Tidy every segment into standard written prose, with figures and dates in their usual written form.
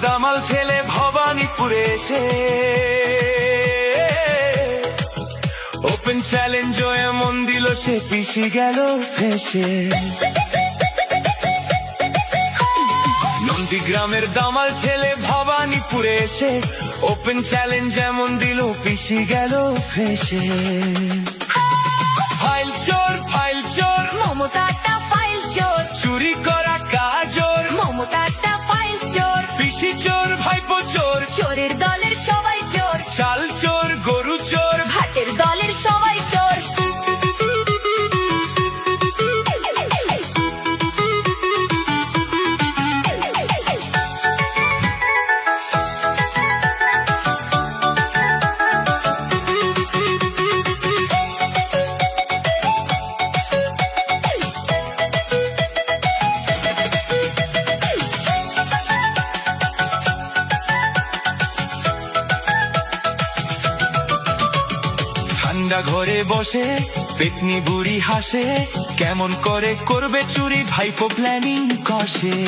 দামাল ছেলে ভবানীপুরে এসে ওপেন চ্যালেঞ্জ এমন দিল সে পিছি গেল ফেসে। নন্দীগ্রামের দামাল ছেলে ভবানীপুরে এসে ওপেন চ্যালেঞ্জ এমন দিল পিছি গেল ফেসে। ফাইল চোর মমতাটা ফাইল চোর, চুরি করা কাজর, মমতাটা ফাইল চোর, পিসি চোর ভাইপো চোর, চোরের দলের সবাই চোর, চাল চোর গরু চোর, ভাটের দলের সবাই চোর। ঠান্ডা ঘরে বসে পেতনি বুড়ি হাসে, কেমন করে করবে চুরি ভাইপো প্ল্যানিং কষে।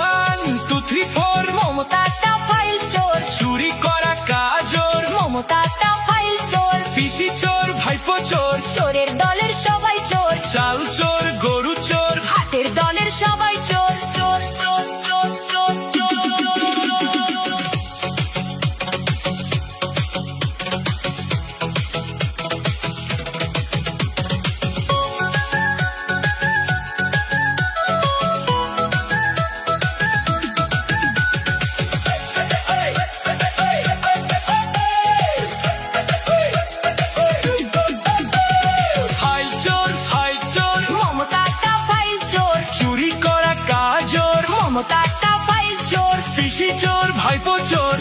One, two, three, four, মমতাটা ফাইল চোর, চুরি করা কাজর, মমতাটা ফাইল চোর, পিসি চোর ভাইপো চোর, চোরের দলের সবাই চোর, চাল চোর গরু চোর, ভাটের দলের সবাই চোর। চোর চোর চোর চোর চোর। ফাইল চোর, মমতাটা ফাইল চোর, চুরি করা কাজর, মমতাটা ফাইল চোর, পিসি চোর ভাইপো চোর,